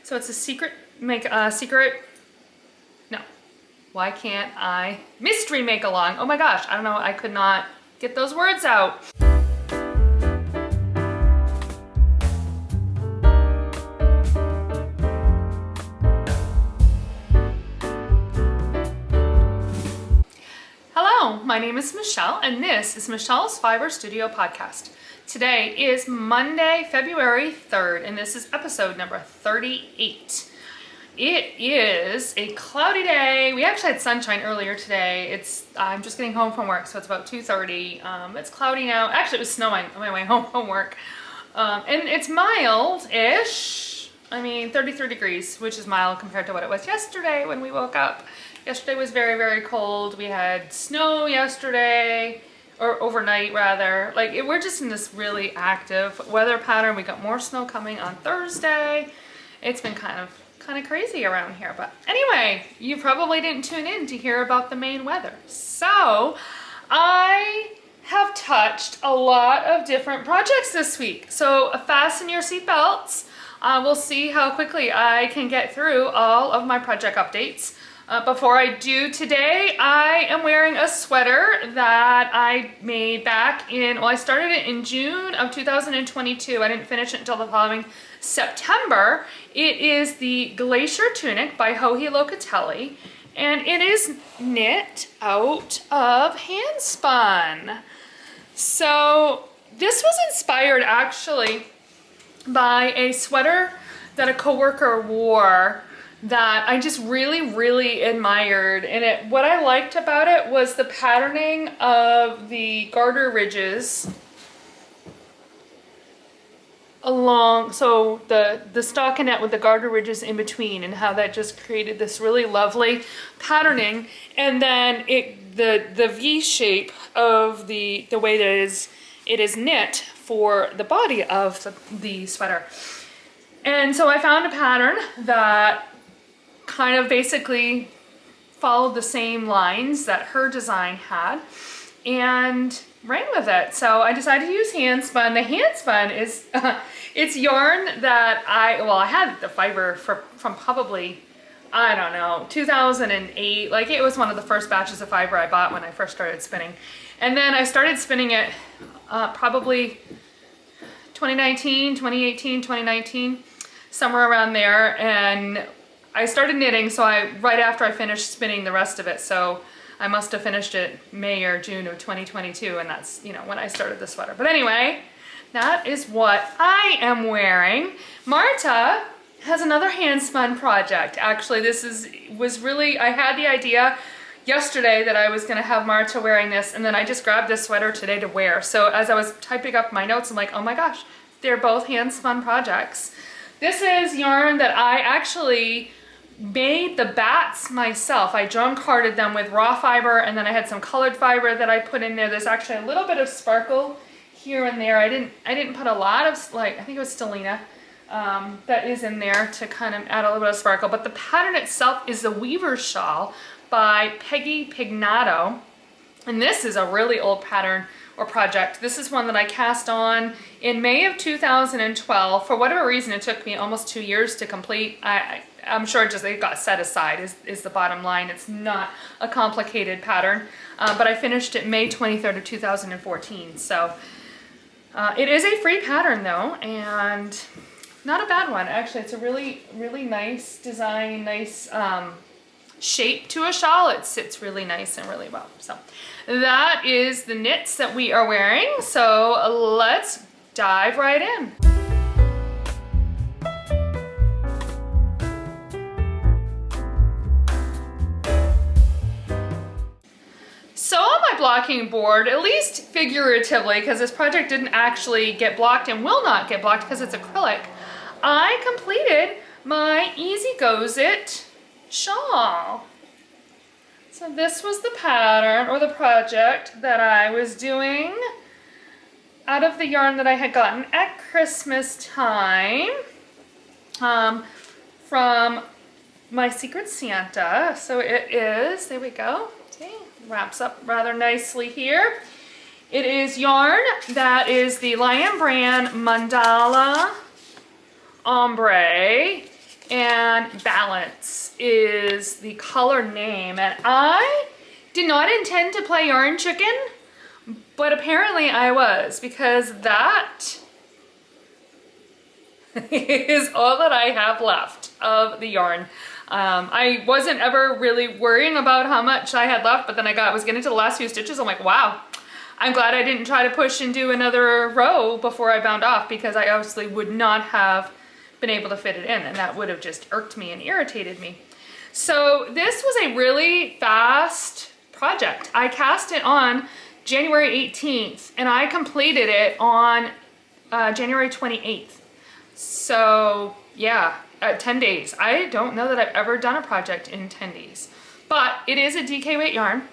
So it's a secret, no, why can't I? Mystery make along. Oh my gosh, I don't know, I could not get those words out. Hello, my name is Michelle and this is Michelle's Fiber Studio Podcast. Today is Monday, February 3rd, and this is episode number 38. It is a cloudy day. We actually had sunshine earlier today. I'm just getting home from work, so it's about 2:30. It's cloudy now. Actually, it was snowing on my way home from work. And it's mild-ish. I mean, 33 degrees, which is mild compared to what it was yesterday when we woke up. Yesterday was very, very cold. We had snow yesterday. Or overnight rather. Like we're just in this really active weather pattern. We got more snow coming on Thursday. It's been kind of crazy around here. But anyway, you probably didn't tune in to hear about the Maine weather. So I have touched a lot of different projects this week. So fasten your seatbelts. We'll see how quickly I can get through all of my project updates. Before I do today, I am wearing a sweater that I made back in, well, I started it in June of 2022. I didn't finish it until the following September. It is the Glacier Tunic by Locatelli, and it is knit out of hand spun. So this was inspired actually by a sweater that a coworker wore that I just really admired. And what I liked about it was the patterning of the garter ridges along, so the stockinette with the garter ridges in between, and how that just created this really lovely patterning. And then the V shape of the way that it is knit for the body of the sweater. And so I found a pattern that kind of basically followed the same lines that her design had and ran with it. So I decided to use hand spun. The hand spun is it's yarn that I had the fiber from probably, I don't know, 2008. Like it was one of the first batches of fiber I bought when I first started spinning. And then I started spinning it probably 2018, 2019, somewhere around there. And I started knitting, so right after I finished spinning the rest of it, so I must have finished it May or June of 2022, and that's, when I started the sweater. But anyway, that is what I am wearing. Marta has another hand spun project. Actually, I had the idea yesterday that I was gonna have Marta wearing this, and then I just grabbed this sweater today to wear. So as I was typing up my notes, I'm like, oh my gosh, they're both hand spun projects. This is yarn that I actually made the bats myself. I drum carded them with raw fiber, and then I had some colored fiber that I put in there. There's actually a little bit of sparkle here and there. I didn't put a lot of, I think it was stellina that is in there to kind of add a little bit of sparkle. But the pattern itself is the Weaver's Shawl by Peggy Pignato, and this is a really old pattern or project. This is one that I cast on in May of 2012. For whatever reason, it took me almost 2 years to complete. I'm sure just it got set aside is the bottom line. It's not a complicated pattern, but I finished it May 23rd of 2014. So it is a free pattern though, and not a bad one. Actually, it's a really nice design, nice shape to a shawl. It sits really nice and really well. So that is the knits that we are wearing. So let's dive right in. So on my blocking board, at least figuratively, because this project didn't actually get blocked and will not get blocked because it's acrylic, I completed my Easy Goes It shawl. So this was the pattern or the project that I was doing out of the yarn that I had gotten at Christmas time from my Secret Santa. So it is, there we go. See, wraps up rather nicely here. It is yarn that is the Lion Brand Mandala Ombre, and and Balance is the color name. And I did not intend to play Yarn Chicken, but apparently I was, because that is all that I have left of the yarn. I wasn't ever really worrying about how much I had left, but then I was getting to the last few stitches. I'm like, wow, I'm glad I didn't try to push and do another row before I bound off, because I obviously would not have been able to fit it in, and that would have just irked me and irritated me. So this was a really fast project. I cast it on January 18th and I completed it on January 28th. So yeah, 10 days. I don't know that I've ever done a project in 10 days, but it is a DK weight yarn.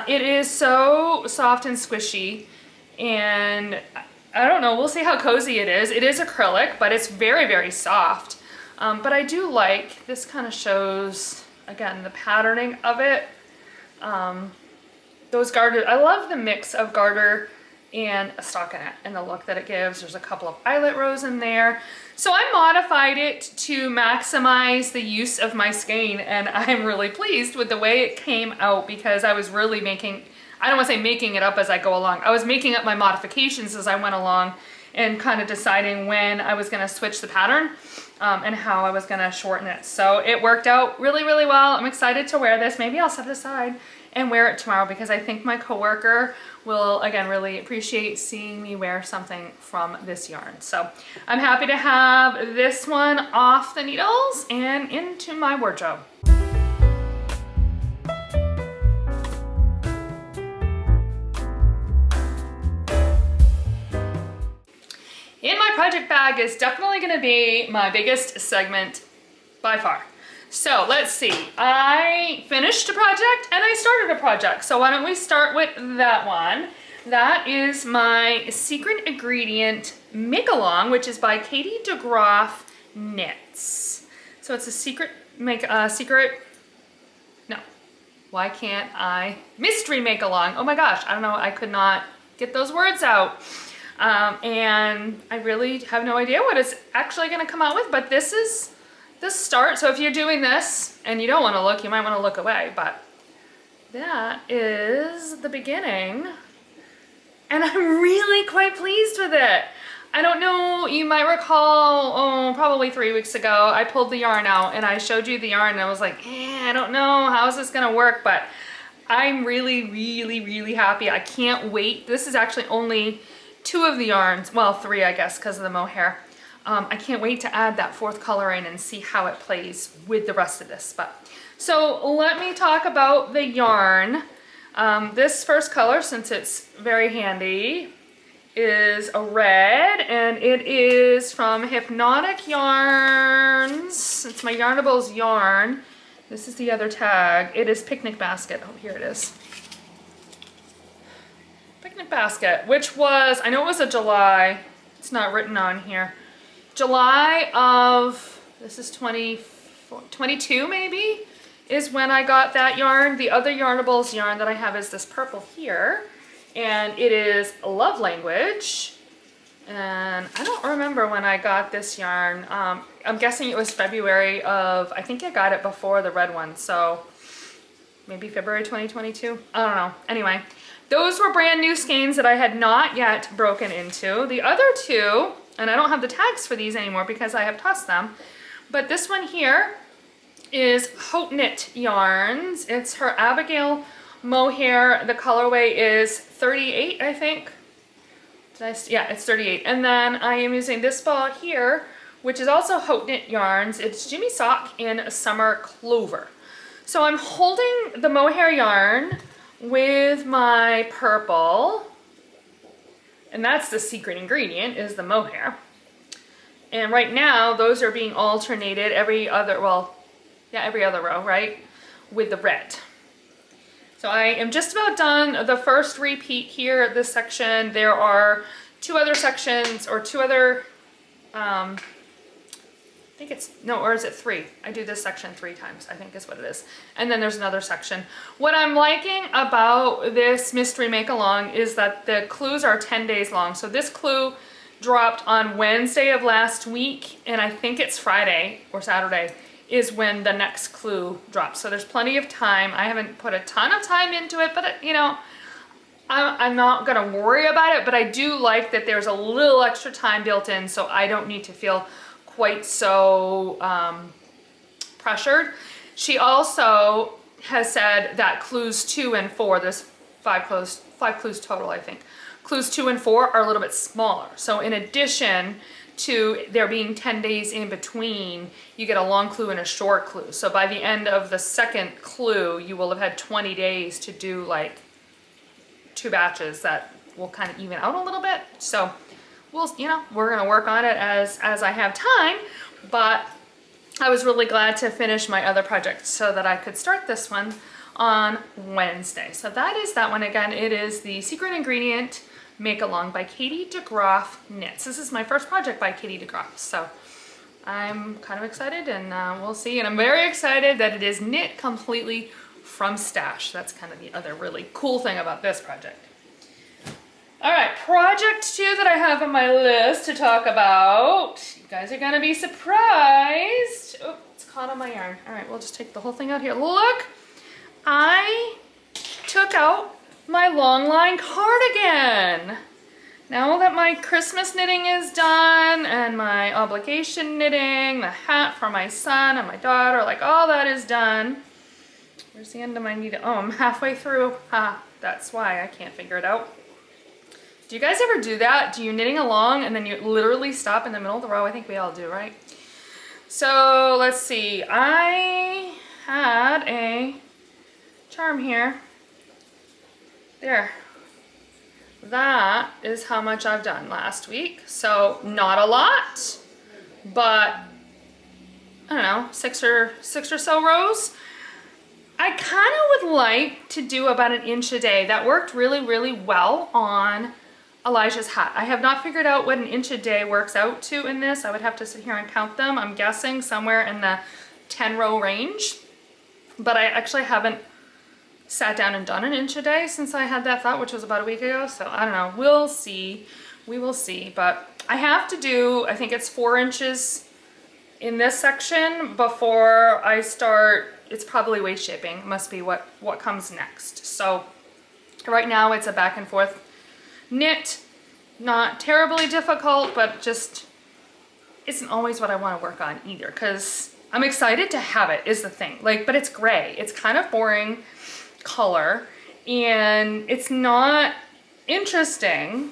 It is so soft and squishy, and I don't know, we'll see how cozy it is. It is acrylic, but it's very, very soft. But I do like, this kind of shows, again, the patterning of it. Those garters, I love the mix of garter and a stockinette and the look that it gives. There's a couple of eyelet rows in there. So I modified it to maximize the use of my skein, and I'm really pleased with the way it came out, because I was really making, I don't want to say making it up as I go along. I was making up my modifications as I went along and kind of deciding when I was going to switch the pattern and how I was going to shorten it. So it worked out really, really well. I'm excited to wear this. Maybe I'll set it aside and wear it tomorrow, because I think my coworker will, again, really appreciate seeing me wear something from this yarn. So I'm happy to have this one off the needles and into my wardrobe. In my project bag is definitely going to be my biggest segment by far. So let's see, I finished a project and I started a project. So why don't we start with that one? That is my Secret Ingredient Make-Along, which is by Katy DeGroff Knits. So it's a mystery make-along. Oh my gosh, I don't know, I could not get those words out. And I really have no idea what it's actually going to come out with, but this is the start. So if you're doing this and you don't want to look, you might want to look away, but that is the beginning. And I'm really quite pleased with it. I don't know, you might recall, probably 3 weeks ago, I pulled the yarn out and I showed you the yarn and I was like, I don't know, how is this going to work? But I'm really, really, really happy. I can't wait. This is actually only 2 of the yarns, well, 3, I guess, because of the mohair. I can't wait to add that 4th color in and see how it plays with the rest of this. So let me talk about the yarn. This first color, since it's very handy, is a red, and it is from Hypnotic Yarns. It's my Yarnables yarn. This is the other tag. It is Picnic Basket. Oh, here it is. Picnic Basket, which was, I know it was a July, it's not written on here, July of, this is 22 maybe, is when I got that yarn. The other Yarnables yarn that I have is this purple here, and it is Love Language. And I don't remember when I got this yarn. I'm guessing it was February of, I think I got it before the red one, so maybe February 2022. I don't know. Anyway, those were brand new skeins that I had not yet broken into. The other 2, and I don't have the tags for these anymore because I have tossed them, but this one here is Haute Knit Yarns. It's her Abigail mohair. The colorway is 38, I think. Yeah, it's 38. And then I am using this ball here, which is also Haute Knit Yarns. It's Jimmy Sock in Summer Clover. So I'm holding the mohair yarn with my purple, and that's the secret ingredient, is the mohair. And right now, those are being alternated every other row, right, with the red. So I am just about done the first repeat here at this section. There are 2 other sections, or 2 other, I think it's, no, or is it 3? I do this section 3 times, I think is what it is. And then there's another section. What I'm liking about this mystery make-along is that the clues are 10 days long. So this clue dropped on Wednesday of last week, and I think it's Friday or Saturday is when the next clue drops. So there's plenty of time. I haven't put a ton of time into it, but you know, I'm not gonna worry about it, but I do like that there's a little extra time built in, so I don't need to feel quite so pressured. She also has said that clues 2 and 4, there's five clues total, I think. Clues 2 and 4 are a little bit smaller. So in addition to there being 10 days in between, you get a long clue and a short clue. So by the end of the second clue, you will have had 20 days to do like 2 batches that will kind of even out a little bit. So we'll, you know, we're gonna work on it as I have time, but I was really glad to finish my other project so that I could start this one on Wednesday. So that is that one. Again, it is the Secret Ingredient Make Along by Katy DeGroff Knits. This is my first project by Katy DeGroff, so I'm kind of excited, and we'll see. And I'm very excited that it is knit completely from stash. That's kind of the other really cool thing about this project. All right, project 2 that I have on my list to talk about. You guys are gonna be surprised. Oh, it's caught on my yarn. All right, we'll just take the whole thing out here. Look, I took out my Longline Cardigan. Now that my Christmas knitting is done and my obligation knitting, the hat for my son and my daughter, like all that is done. Where's the end of my needle? Oh, I'm halfway through. That's why I can't figure it out. Do you guys ever do that? Do you knitting along and then you literally stop in the middle of the row? I think we all do, right? So let's see. I had a charm here. There. That is how much I've done last week. So not a lot, but I don't know, six or so rows. I kind of would like to do about 1 inch a day. That worked really, really well on Elijah's hat. I have not figured out what 1 inch a day works out to in this. I would have to sit here and count them. I'm guessing somewhere in the 10 row range, but I actually haven't sat down and done 1 inch a day since I had that thought, which was about a week ago. So I don't know, we'll see, we will see. But I have to do, I think it's 4 inches in this section before I start. It's probably waist shaping. It must be what comes next. So right now it's a back and forth knit, not terribly difficult, but just isn't always what I want to work on either, because I'm excited to have it is the thing. Like, but it's gray. It's kind of boring color and it's not interesting,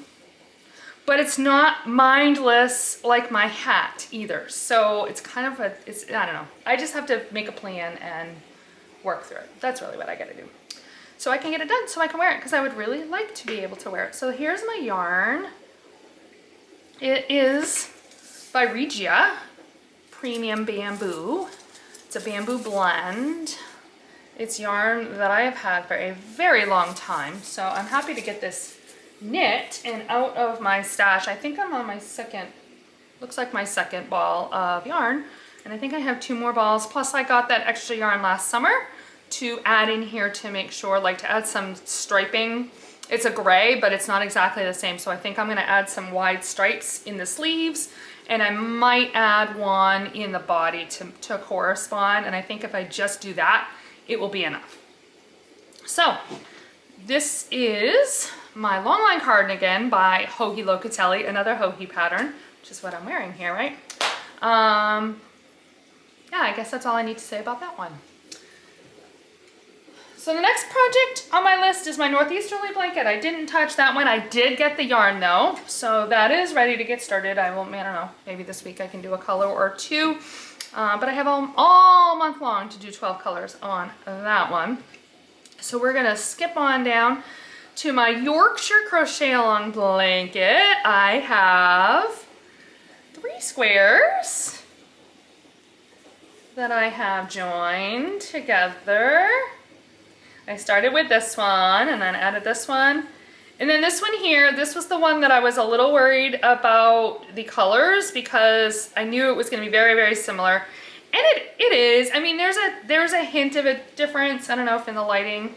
but it's not mindless like my hat either. So it's kind of I don't know. I just have to make a plan and work through it. That's really what I gotta do. So I can get it done so I can wear it, because I would really like to be able to wear it. So here's my yarn. It is by Regia, Premium Bamboo. It's a bamboo blend. It's yarn that I have had for a very long time. So I'm happy to get this knit and out of my stash. I think I'm on my second, looks like my second ball of yarn. And I think I have 2 more balls. Plus I got that extra yarn last summer to add in here to make sure, like to add some striping. It's a gray, but it's not exactly the same. So I think I'm gonna add some wide stripes in the sleeves, and I might add one in the body to correspond. And I think if I just do that, it will be enough. So this is my Longline Cardigan by Hoagie Locatelli, another Hoagie pattern, which is what I'm wearing here, right? Yeah, I guess that's all I need to say about that one. So the next project on my list is my Northeasterly blanket. I didn't touch that one. I did get the yarn though, so that is ready to get started. I don't know, maybe this week I can do a color or 2, but I have all month long to do 12 colors on that one. So we're gonna skip on down to my Yorkshire Crochet Along blanket. I have 3 squares that I have joined together. I started with this one and then added this one. And then this one here, this was the one that I was a little worried about the colors, because I knew it was going to be very, very similar. And it is. I mean, there's a hint of a difference. I don't know if in the lighting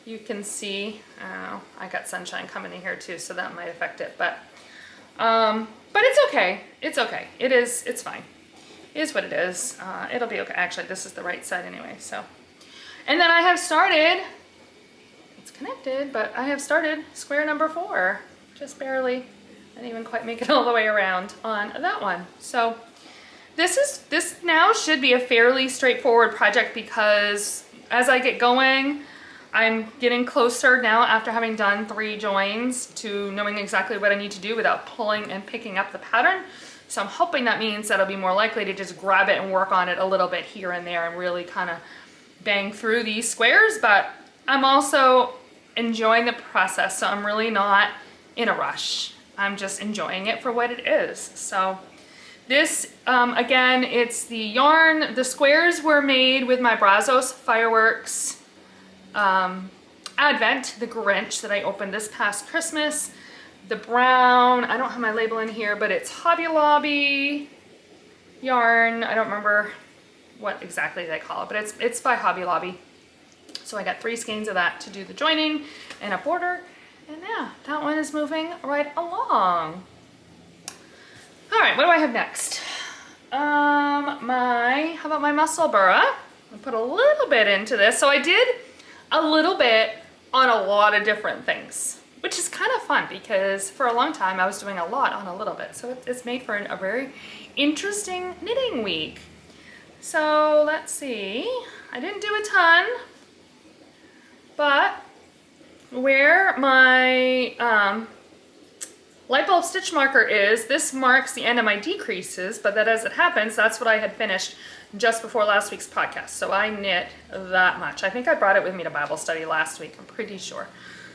you can see. I don't know. I got sunshine coming in here too, so that might affect it. But it's okay. It's okay. It's fine. is what it is. It'll be okay. Actually, this is the right side anyway, so. And then I have started, it's connected, but I have started square number 4, just barely. I didn't even quite make it all the way around on that one. So this now should be a fairly straightforward project because as I get going, I'm getting closer now after having done 3 joins to knowing exactly what I need to do without pulling and picking up the pattern. So I'm hoping that means that I'll be more likely to just grab it and work on it a little bit here and there and really kind of bang through these squares. But I'm also enjoying the process, so I'm really not in a rush. I'm just enjoying it for what it is. So this, again, it's the yarn. The squares were made with my Brazos Fireworks Advent, the Grinch that I opened this past Christmas. The brown, I don't have my label in here, but it's Hobby Lobby yarn. I don't remember what exactly they call it, but it's by Hobby Lobby. So I got 3 skeins of that to do the joining and a border. And yeah, that one is moving right along. All right, what do I have next? How about my Musselburgh? I put a little bit into this. So I did a little bit on a lot of different things, which is kind of fun because for a long time I was doing a lot on a little bit. So it's made for a very interesting knitting week. So let's see, I didn't do a ton, but where my light bulb stitch marker is, this marks the end of my decreases, but that as it happens, that's what I had finished just before last week's podcast. So I knit that much. I think I brought it with me to Bible study last week, I'm pretty sure.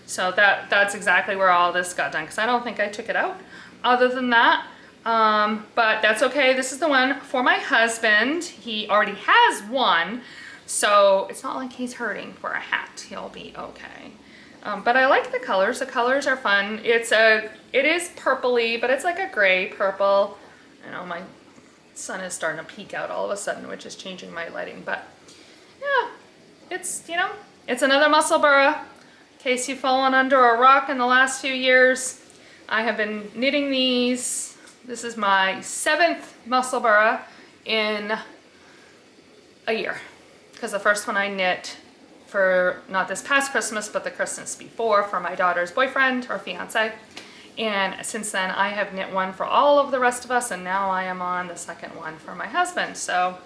So that's exactly where all this got done, because I don't think I took it out other than that. But that's okay. This is the one for my husband. He already has one, so it's not like he's hurting for a hat. He'll be okay. But I like the colors. The colors are fun. It is purpley, but it's like a gray purple. I know my sun is starting to peek out all of a sudden, which is changing my lighting. But yeah, it's another Musselburgh. In case you've fallen under a rock in the last few years, I have been knitting these. This is my 7th Musselburgh in a year, because the first one I knit for not this past Christmas, but the Christmas before for my daughter's boyfriend or fiance. And since then I have knit one for all of the rest of us, and now I am on the 2nd one for my husband. So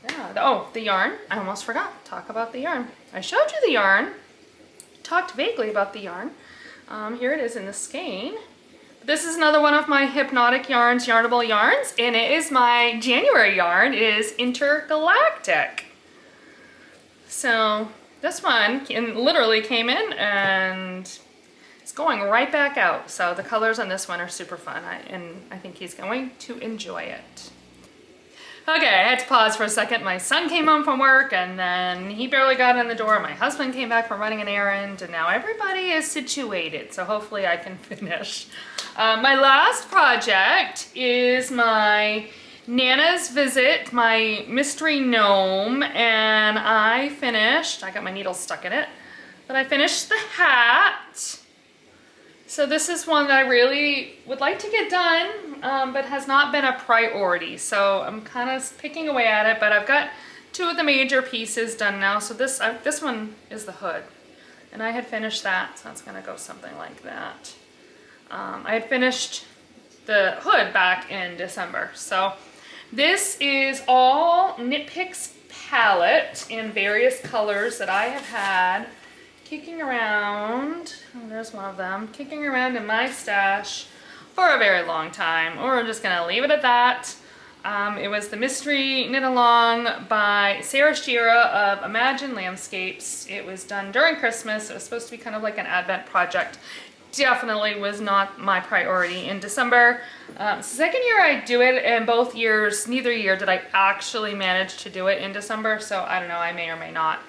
yeah, oh, the yarn, I almost forgot to talk about the yarn. I showed you the yarn, talked vaguely about the yarn. Here it is in the skein. This is another one of my Hypnotic Yarns Yarnable yarns, and it is my January yarn. It is Intergalactic. So this one literally came in and it's going right back out. So the colors on this one are super fun, and I think he's going to enjoy it. Okay, I had to pause for a second. My son came home from work and then he barely got in the door. My husband came back from running an errand, and now everybody is situated. So hopefully I can finish. My last project is my Nana's Visit, my mystery gnome, and I got my needle stuck in it, but I finished the hat. So this is one that I really would like to get done, but has not been a priority. So I'm kind of picking away at it, but I've got 2 of the major pieces done now. So this one is the hood, and I had finished that, so it's gonna go something like that. I had finished the hood back in December. So this is all Knit Picks palette in various colors that I have had kicking around. Oh, there's one of them kicking around in my stash for a very long time. Or I'm just gonna leave it at that. It was the Mystery Knit Along by Schira of Imagine Landscapes. It was done during Christmas. It was supposed to be kind of like an Advent project. Definitely was not my priority in December. Second year I do it, and both years, neither year did I actually manage to do it in December. So I don't know, I may or may not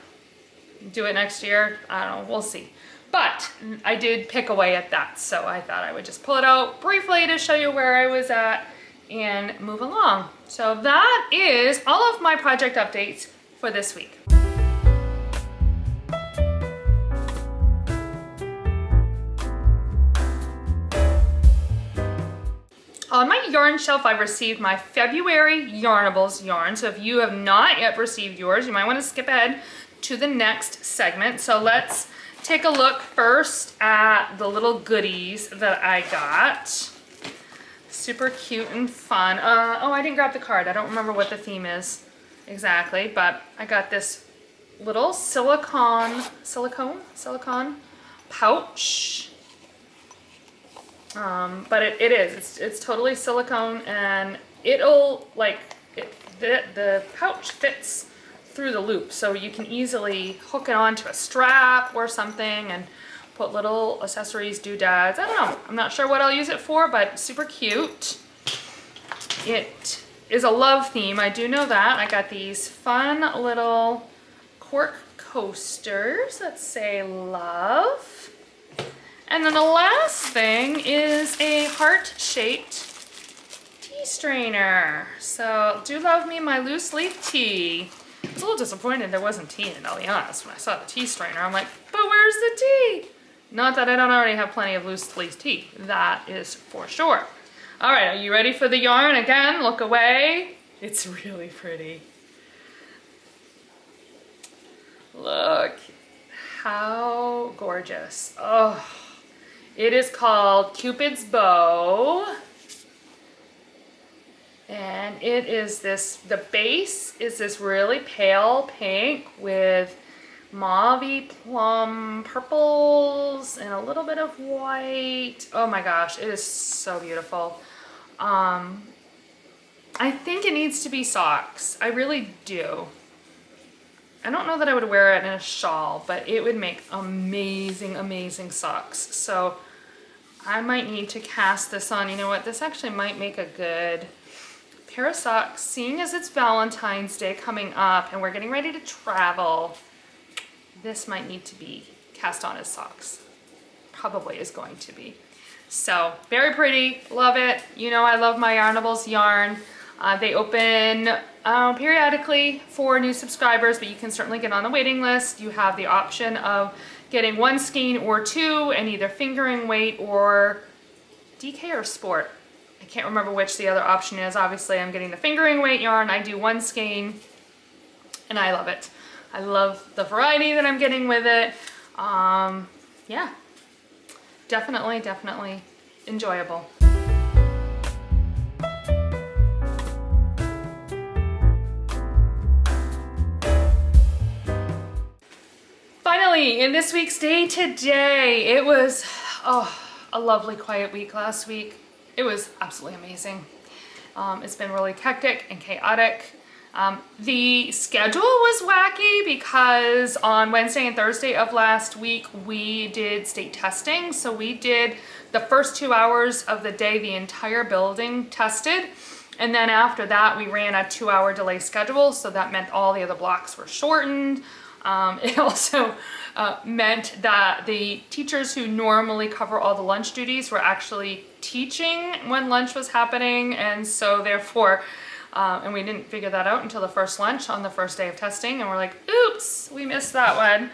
do it next year. I don't know, we'll see. But I did pick away at that, so I thought I would just pull it out briefly to show you where I was at and move along. So that is all of my project updates for this week. On my yarn shelf, I received my February Yarnables yarn. So if you have not yet received yours, you might want to skip ahead to the next segment. So let's take a look first at the little goodies that I got. Super cute and fun. Oh, I didn't grab the card. I don't remember what the theme is exactly, but I got this little silicone pouch. But it's totally silicone, and it'll the pouch fits through the loop, so you can easily hook it onto a strap or something and put little accessories, doodads. I don't know. I'm not sure what I'll use it for, but super cute. It is a love theme. I do know that. I got these fun little cork coasters that say love. And then the last thing is a heart-shaped tea strainer. So, do love me my loose leaf tea. I was a little disappointed there wasn't tea in it, I'll be honest. When I saw the tea strainer, I'm like, but where's the tea? Not that I don't already have plenty of loose leaf tea. That is for sure. All right, are you ready for the yarn? Again, look away. It's really pretty. Look how gorgeous. Oh. It is called Cupid's Bow, and it is the base is this really pale pink with mauve plum purples and a little bit of white. Oh my gosh, it is so beautiful. I think it needs to be socks. I really do. I don't know that I would wear it in a shawl, but it would make amazing, amazing socks. So I might need to cast this on. You know what? This actually might make a good pair of socks, seeing as it's Valentine's Day coming up and we're getting ready to travel. This might need to be cast on as socks. Probably is going to be. So very pretty. Love it. You know I love my Yarnables yarn. They open periodically for new subscribers, but you can certainly get on the waiting list. You have the option of getting one skein or two, and either fingering weight or DK or sport. I can't remember which the other option is. Obviously, I'm getting the fingering weight yarn. I do one skein, and I love it. I love the variety that I'm getting with it. Yeah, definitely, definitely enjoyable. Finally, in this week's day today, it was a lovely quiet week last week. It was absolutely amazing. It's been really hectic and chaotic. The schedule was wacky because on Wednesday and Thursday of last week, we did state testing. So we did the first 2 hours of the day, the entire building tested. And then after that, we ran a 2-hour delay schedule. So that meant all the other blocks were shortened. It also meant that the teachers who normally cover all the lunch duties were actually teaching when lunch was happening, and so therefore, and we didn't figure that out until the first lunch on the first day of testing, and we're like, oops, we missed that one.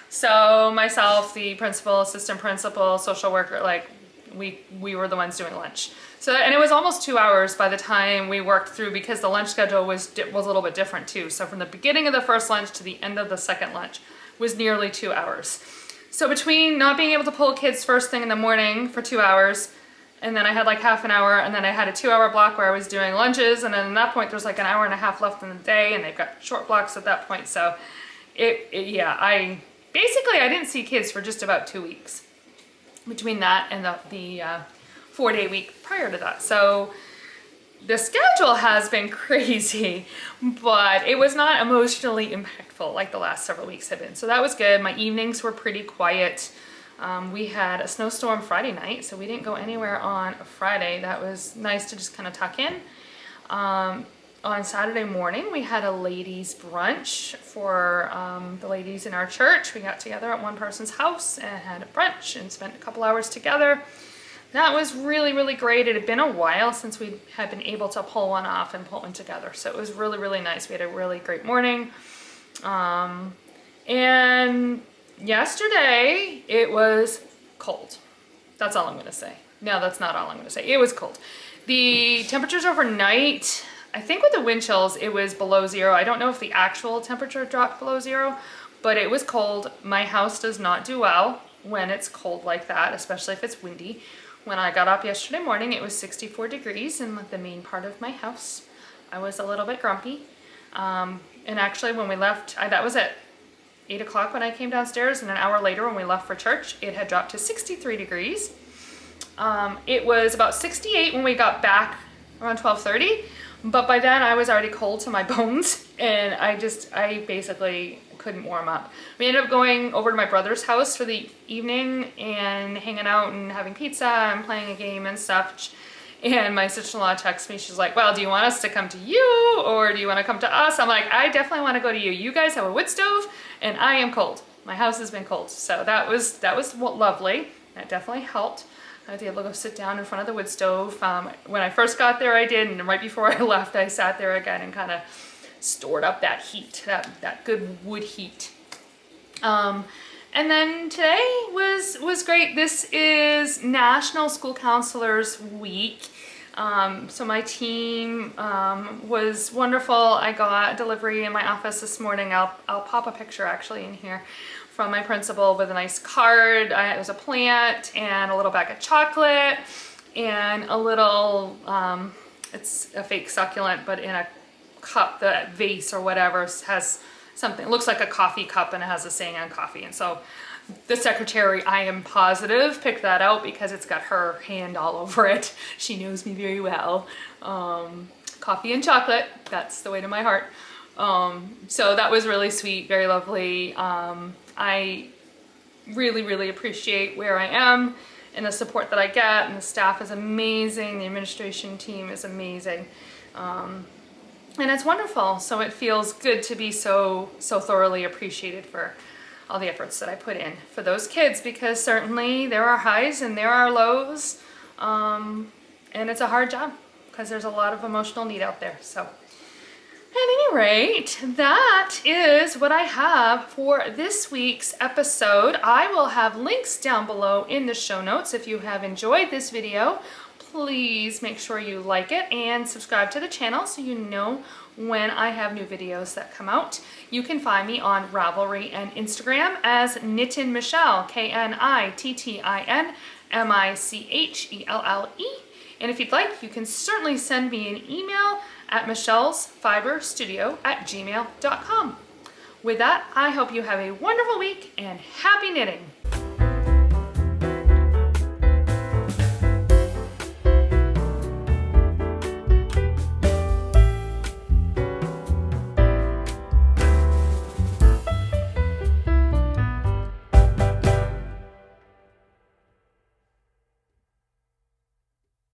So myself, the principal, assistant principal, social worker, like we were the ones doing lunch. So, and it was almost 2 hours by the time we worked through, because the lunch schedule was a little bit different too. So from the beginning of the first lunch to the end of the second lunch was nearly 2 hours. So between not being able to pull kids first thing in the morning for 2 hours, and then I had like half an hour, and then I had a 2-hour block where I was doing lunches, and then at that point there's like an hour and a half left in the day, and they've got short blocks at that point. So yeah, I didn't see kids for just about 2 weeks between that and the 4-day week prior to that. So the schedule has been crazy, but it was not emotionally impactful like the last several weeks have been. So that was good. My evenings were pretty quiet. We had a snowstorm Friday night, so we didn't go anywhere on Friday. That was nice to just kind of tuck in. On Saturday morning, we had a ladies' brunch for the ladies in our church. We got together at one person's house and had a brunch and spent a couple hours together. That was really, really great. It had been a while since we had been able to pull one off and pull one together. So it was really, really nice. We had a really great morning. And yesterday, it was cold. That's all I'm going to say. No, that's not all I'm going to say. It was cold. The temperatures overnight, I think with the wind chills, it was below 0. I don't know if the actual temperature dropped below 0, but it was cold. My house does not do well when it's cold like that, especially if it's windy. When I got up yesterday morning, it was 64 degrees in the main part of my house. I was a little bit grumpy. And actually when we left, that was at 8 o'clock when I came downstairs, and an hour later when we left for church, it had dropped to 63 degrees. It was about 68 when we got back around 12:30, but by then I was already cold to my bones, and I basically couldn't warm up. We ended up going over to my brother's house for the evening and hanging out and having pizza and playing a game and stuff. And my sister-in-law texts me, she's like, well, do you want us to come to you or do you want to come to us? I'm like, I definitely want to go to you. You guys have a wood stove and I am cold. My house has been cold. So that was lovely. That definitely helped. I was able to go sit down in front of the wood stove. When I first got there, I did, and right before I left, I sat there again and kind of stored up that heat, that good wood heat. And then today was great. This is National School Counselors Week. So my team was wonderful. I got a delivery in my office this morning. I'll pop a picture actually in here from my principal with a nice card. It was a plant and a little bag of chocolate and a little, it's a fake succulent, but in a cup, the vase or whatever has something, it looks like a coffee cup and it has a saying on coffee. And so the secretary, I am positive, picked that out because it's got her hand all over it. She knows me very well. Coffee and chocolate, that's the way to my heart. So that was really sweet, very lovely. I really appreciate where I am and the support that I get, and the staff is amazing, the administration team is amazing. And it's wonderful, so it feels good to be so thoroughly appreciated for all the efforts that I put in for those kids, because certainly there are highs and there are lows, and it's a hard job because there's a lot of emotional need out there. So at any rate, that is what I have for this week's episode. I will have links down below in the show notes. If you have enjoyed this video, please make sure you like it and subscribe to the channel so you know when I have new videos that come out. You can find me on Ravelry and Instagram as Knittin Michelle, KNITTINMICHELLE. And if you'd like, you can certainly send me an email at michellesfiberstudio@gmail.com. With that, I hope you have a wonderful week and happy knitting!